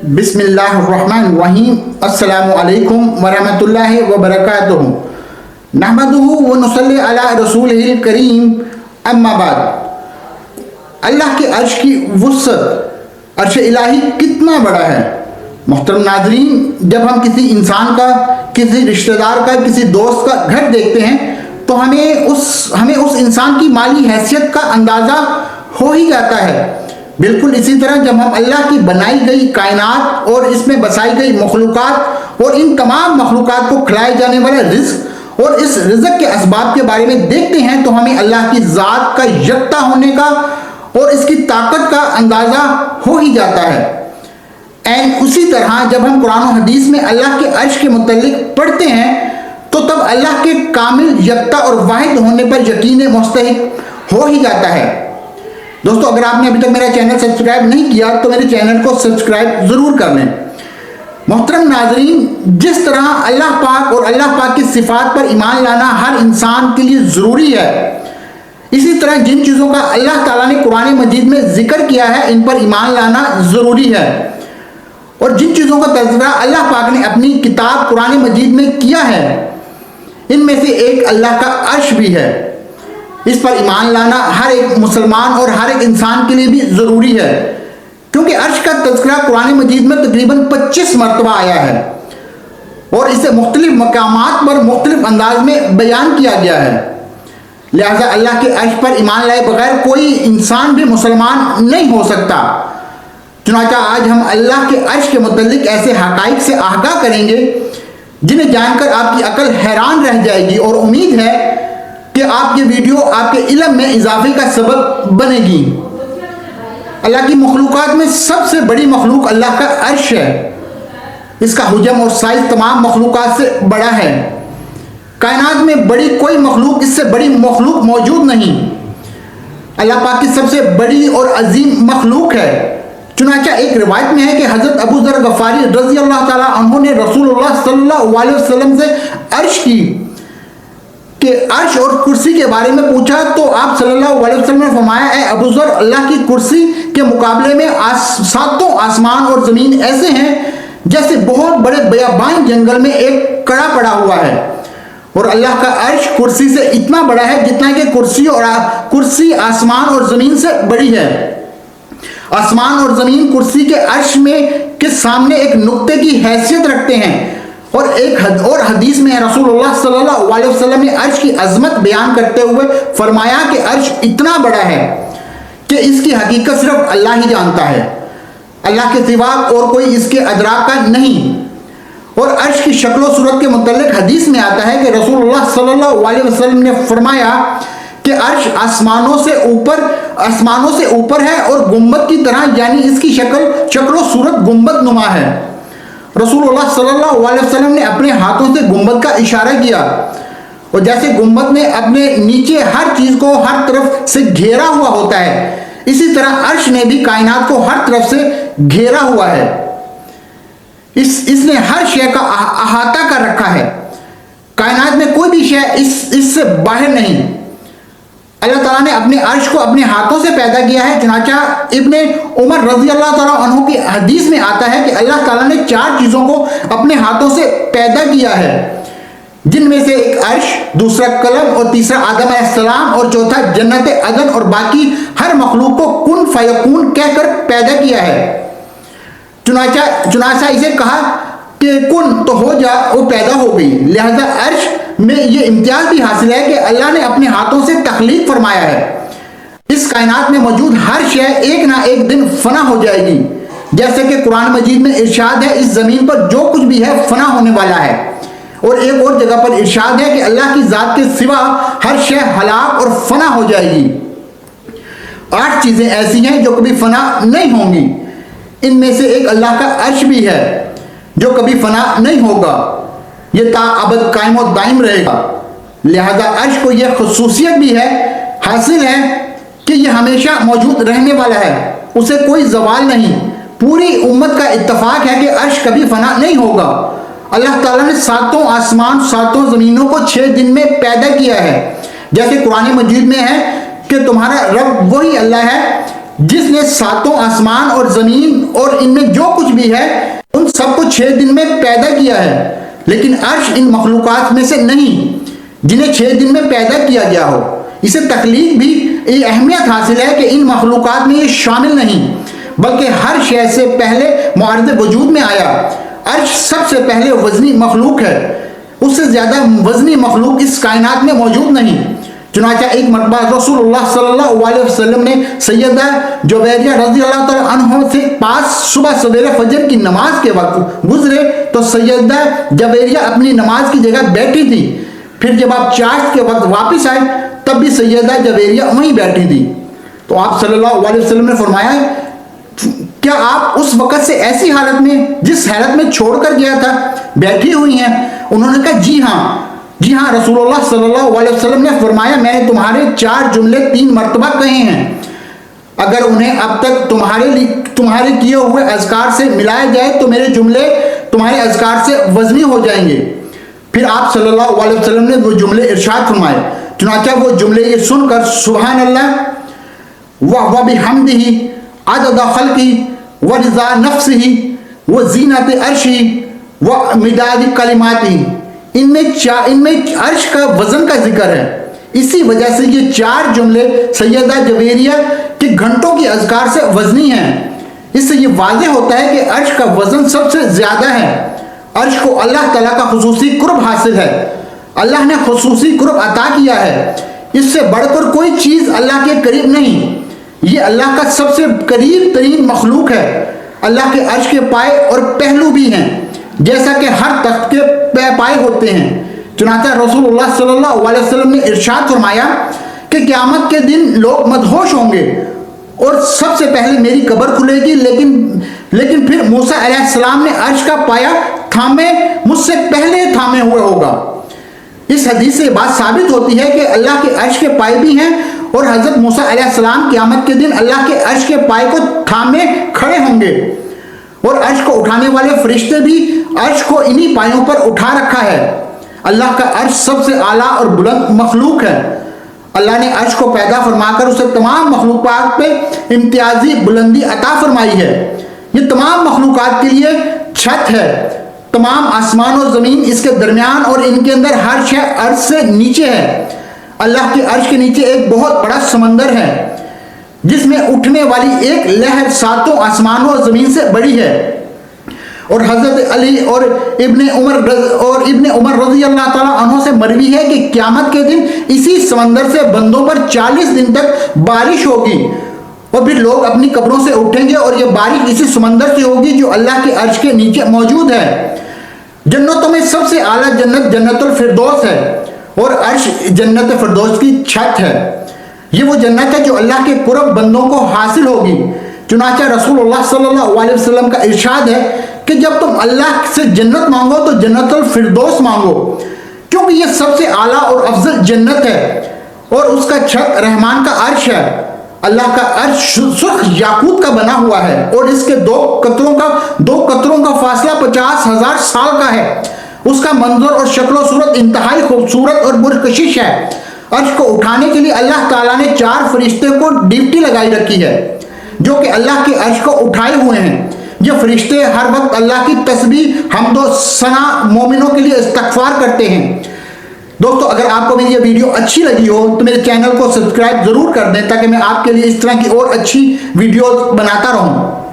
बिस्मिल्लाहिर्रहमानिर्रहीम। अस्सलामु अलैकुम वरहमतुल्लाहि वबरकातुहू। नहमदुहू व नुसल्ली अला रसूलिहिल करीम, अम्मा बाद। अल्लाह के अर्श की वुसअत, अर्श इलाही कितना बड़ा है। मोहतरम नाज़रीन, जब हम किसी इंसान का, किसी रिश्तेदार का, किसी दोस्त का घर देखते हैं तो हमें उस इंसान की माली हैसियत का अंदाज़ा हो ही जाता है। बिल्कुल इसी तरह जब हम अल्लाह की बनाई गई कायनात और इसमें बसाई गई मखलूक़ात और इन तमाम मखलूक़ात को खिलाए जाने वाले रिज़्क़ और इस रिज़्क़ के असबाब के बारे में देखते हैं तो हमें अल्लाह की ज़ात का यकता होने का और इसकी ताकत का अंदाज़ा हो ही जाता है। एंड उसी तरह जब हम कुरान और हदीस में अल्लाह के अर्श के मुतल्लिक पढ़ते हैं तो तब अल्लाह के कामिल यकता और वाहिद होने पर यकीन मुस्तहिक हो ही जाता है। दोस्तों, अगर आपने अभी तक मेरा चैनल सब्सक्राइब नहीं किया तो मेरे चैनल को सब्सक्राइब ज़रूर कर लें। मोहतरम नाज़रीन, जिस तरह अल्लाह पाक और अल्लाह पाक की सिफ़ात पर ईमान लाना हर इंसान के लिए ज़रूरी है, इसी तरह जिन चीज़ों का अल्लाह ताला ने कुरान मजीद में ज़िक्र किया है इन पर ईमान लाना ज़रूरी है। और जिन चीज़ों का तज़किरा अल्लाह पाक ने अपनी किताब कुरान मजीद में किया है, इनमें से एक अल्लाह का अर्श भी है। इस पर ईमान लाना हर एक मुसलमान और हर एक इंसान के लिए भी ज़रूरी है, क्योंकि अर्श का तज़किरा कुरान मजीद में तकरीबन 25 मरतबा आया है और इसे मुख्तलिफ मकामात पर मुख्तलिफ अंदाज में बयान किया गया है। लिहाजा अल्लाह के अर्श पर ईमान लाए बगैर कोई इंसान भी मुसलमान नहीं हो सकता। चुनांचे आज हम अल्लाह के अर्श के मुतल्लिक ऐसे हक़ाइक़ से आगाह करेंगे जिन्हें जानकर आपकी अकल हैरान रह जाएगी और उम्मीद है कि आप ये वीडियो आपके इल्म में इजाफे का सबब बनेगी। अल्लाह की मखलूक़ात में सबसे बड़ी मखलूक अल्लाह का अर्श है। इसका हुजम और साइज तमाम मखलूक़ात से बड़ा है। कायनात में बड़ी कोई मखलूक, इससे बड़ी मखलूक मौजूद नहीं। अल्लाह पाक की सबसे बड़ी और अजीम मखलूक है। चुनांचे एक रिवायत में है कि हज़रत अबू ज़र गफ़ारी रज़ी अल्लाह ताला अन्हु ने रसूलुल्लाह सल्लल्लाहु अलैहि वसल्लम से अर्श की कि अर्श और कुर्सी के बारे में पूछा तो आप सल्लल्लाहु अलैहि वसल्लम ने फरमाया, ऐ अबू ज़र, अल्लाह की कुर्सी के मुकाबले में सातों आसमान और ज़मीन ऐसे हैं जैसे बहुत बड़े बियाबान जंगल में एक कड़ा पड़ा हुआ है। और अल्लाह का अर्श कुर्सी से इतना बड़ा है जितना कि कुर्सी आसमान और ज़मीन से बड़ी है। आसमान और ज़मीन कुर्सी के अर्श में के सामने एक नुक्ते की हैसियत रखते हैं। और हदीस में रसूलुल्लाह सल्लल्लाहु अलैहि वसल्लम ने अर्श की अजमत बयान करते हुए फरमाया कि अर्श इतना बड़ा है कि इसकी हकीकत सिर्फ अल्लाह ही जानता है, अल्लाह के सिवा और कोई इसके अदराक का नहीं। और अर्श की शक्ल सूरत के मुतल्लिक हदीस में आता है कि रसूलुल्लाह सल्लल्लाहु अलैहि वसल्लम ने फरमाया कि अर्श आसमानों से ऊपर है और गुंबद की तरह, यानी इसकी शक्ल सूरत गुंबद नुमा है। रसूलुल्लाह सल्लल्लाहु अलैहि वसल्लम ने अपने हाथों से गुंबद का इशारा किया और जैसे गुंबद ने अपने नीचे हर चीज़ को हर तरफ से घेरा हुआ होता है, इसी तरह अर्श ने भी कायनात को हर तरफ से घेरा हुआ है। इसने हर शय का अहाता कर रखा है। कायनात में कोई भी शय इससे बाहर नहीं। अल्लाह ताला ने अपने अर्श को अपने हाथों से पैदा किया है। चुनांचा इब्ने उमर रज़ी अल्लाह ताला अन्हु की हदीस में आता है कि अल्लाह ताला ने 4 चीज़ों को अपने हाथों से पैदा किया है, जिनमें से एक अर्श, दूसरा कलम और तीसरा आदम अलैहिस्सलाम और चौथा जन्नत अदन और बाकी हर मखलूक को कुन फयकून कहकर पैदा किया है। चुनांचा इसे कहा कि कुन तो हो जा, वो पैदा हो गई। लिहाजा अर्श में ये इम्तियाज भी हासिल है कि अल्लाह ने अपने हाथों से तख्लीक फरमाया है। इस कायनात में मौजूद हर शय एक ना एक दिन फना हो जाएगी, जैसे कि कुरान मजीद में इरशाद है, इस जमीन पर जो कुछ भी है फना होने वाला है। और एक और जगह पर इरशाद है कि अल्लाह की जात के सिवा हर शय हलाक और फना हो जाएगी। 8 चीजें ऐसी हैं जो कभी फना नहीं होंगी। इनमें से एक अल्लाह का अर्श भी है जो कभी फना नहीं होगा, ये ताअबद कायम और दाइम रहेगा। लिहाजा अर्श को यह खुसूसियत भी है हासिल है कि यह हमेशा मौजूद रहने वाला है, उसे कोई जवाल नहीं। पूरी उम्मत का इत्तफाक है कि अर्श कभी फना नहीं होगा। अल्लाह ताला ने सातों आसमान सातों ज़मीनों को 6 दिन में पैदा किया है। जैसे कुरान मजीद में है कि तुम्हारा रब वही अल्लाह है جس نے ساتوں آسمان اور زمین اور ان میں جو کچھ بھی ہے ان سب کو 6 دن میں پیدا کیا ہے، لیکن عرش ان مخلوقات میں سے نہیں جنہیں 6 دن میں پیدا کیا گیا ہو۔ اسے تخلیق بھی یہ اہمیت حاصل ہے کہ ان مخلوقات میں یہ شامل نہیں، بلکہ ہر شے سے پہلے معارض وجود میں آیا۔ عرش سب سے پہلے وزنی مخلوق ہے، اس سے زیادہ وزنی مخلوق اس کائنات میں موجود نہیں۔ چنانچہ ایک مرتبہ رسول اللہ صلی اللہ علیہ وسلم نے سیدہ جویریہ رضی اللہ تعالیٰ عنہ سے پاس صبح سویرے فجر کی نماز کے وقت گزرے تو سیدہ جویریہ اپنی نماز کی جگہ بیٹھی تھی، پھر جب آپ چاشت کے وقت واپس آئے تب بھی سیدہ جویریہ وہیں بیٹھی تھی، تو آپ صلی اللہ علیہ وسلم نے فرمایا کیا آپ اس وقت سے ایسی حالت میں جس حالت میں چھوڑ کر گیا تھا بیٹھی ہوئی ہیں؟ انہوں نے کہا جی ہاں رسول اللہ صلی اللہ علیہ وسلم نے فرمایا میں نے تمہارے 4 جملے 3 مرتبہ کہے ہیں، اگر انہیں اب تک تمہارے کیے ہوئے اذکار سے ملایا جائے تو میرے جملے تمہارے اذکار سے وزنی ہو جائیں گے۔ پھر آپ صلی اللہ علیہ وسلم نے وہ جملے ارشاد فرمائے، چنانچہ وہ جملے یہ سن کر سبحان اللہ وبحمدہ عدد خلقہ ورضا نفسہ وزینت عرشہ ومداد کلماتہ، ان میں عرش کا وزن کا ذکر ہے۔ اسی وجہ سے یہ 4 جملے سیدہ جویریہ کے گھنٹوں کی اذکار سے وزنی ہیں۔ اس سے یہ واضح ہوتا ہے کہ عرش کا وزن سب سے زیادہ ہے۔ عرش کو اللہ تعالیٰ کا خصوصی قرب حاصل ہے، اللہ نے خصوصی قرب عطا کیا ہے، اس سے بڑھ کر کوئی چیز اللہ کے قریب نہیں، یہ اللہ کا سب سے قریب ترین مخلوق ہے۔ اللہ کے عرش کے پائے اور پہلو بھی ہیں جیسا کہ ہر تخت کے پائے ہوتے ہیں۔ چنانچہ رسول اللہ صلی اللہ علیہ وسلم نے ارشاد فرمایا کہ قیامت کے دن لوگ مدہوش ہوں گے اور سب سے پہلے میری قبر کھلے گی، لیکن پھر موسیٰ علیہ السلام نے عرش کا پایا مجھ سے پہلے تھامے ہوئے ہوگا۔ اس حدیث سے بات ثابت ہوتی ہے کہ اللہ کے عرش کے پائے بھی ہیں اور حضرت موسیٰ علیہ السلام قیامت کے دن اللہ کے عرش کے پائے کو تھامے کھڑے ہوں گے، اور عرش کو اٹھانے والے فرشتے بھی عرش کو انہی پایوں پر اٹھا رکھا ہے۔ اللہ کا عرش سب سے اعلیٰ اور بلند مخلوق ہے۔ اللہ نے عرش کو پیدا فرما کر اسے تمام مخلوقات پہ امتیازی بلندی عطا فرمائی ہے۔ یہ تمام مخلوقات کے لیے چھت ہے، تمام آسمان و زمین اس کے درمیان اور ان کے اندر ہر شے عرش سے نیچے ہے۔ اللہ کے عرش کے نیچے ایک بہت بڑا سمندر ہے جس میں اٹھنے والی ایک لہر 7 آسمانوں اور زمین سے بڑی ہے، اور حضرت علی اور ابن عمر رضی اللہ تعالیٰ عنہ سے مروی ہے کہ قیامت کے دن اسی سمندر سے بندوں پر 40 دن تک بارش ہوگی، اور پھر لوگ اپنی قبروں سے اٹھیں گے اور یہ بارش اسی سمندر سے ہوگی جو اللہ کے عرش کے نیچے موجود ہے۔ جنتوں میں سب سے اعلیٰ جنت جنت الفردوس ہے، اور عرش جنت فردوس کی چھت ہے۔ یہ وہ جنت ہے جو اللہ کے قرب بندوں کو حاصل ہوگی۔ چنانچہ رسول اللہ صلی اللہ علیہ وسلم کا ارشاد ہے کہ جب تم اللہ سے جنت مانگو تو جنت الفردوس مانگو، کیونکہ یہ سب سے اعلیٰ اور افضل جنت ہے، اور اس کا چھت رحمان کا عرش ہے۔ اللہ کا عرش سرخ یاقوت کا بنا ہوا ہے، اور اس کے 2 قطروں کا فاصلہ 50,000 سال کا ہے۔ اس کا منظر اور شکل و صورت انتہائی خوبصورت اور پرکشش ہے۔ عرش کو اٹھانے کے لیے اللہ تعالیٰ نے 4 فرشتے کو ڈیوٹی لگائی رکھی ہے جو کہ اللہ کے عرش کو اٹھائے ہوئے ہیں۔ یہ فرشتے ہر وقت اللہ کی تسبیح حمد و ثنا مومنوں کے لیے استغفار کرتے ہیں۔ دوستو اگر آپ کو میری یہ ویڈیو اچھی لگی ہو تو میرے چینل کو سبسکرائب ضرور کر دیں تاکہ میں آپ کے لیے اس طرح کی اور اچھی ویڈیوز بناتا رہوں۔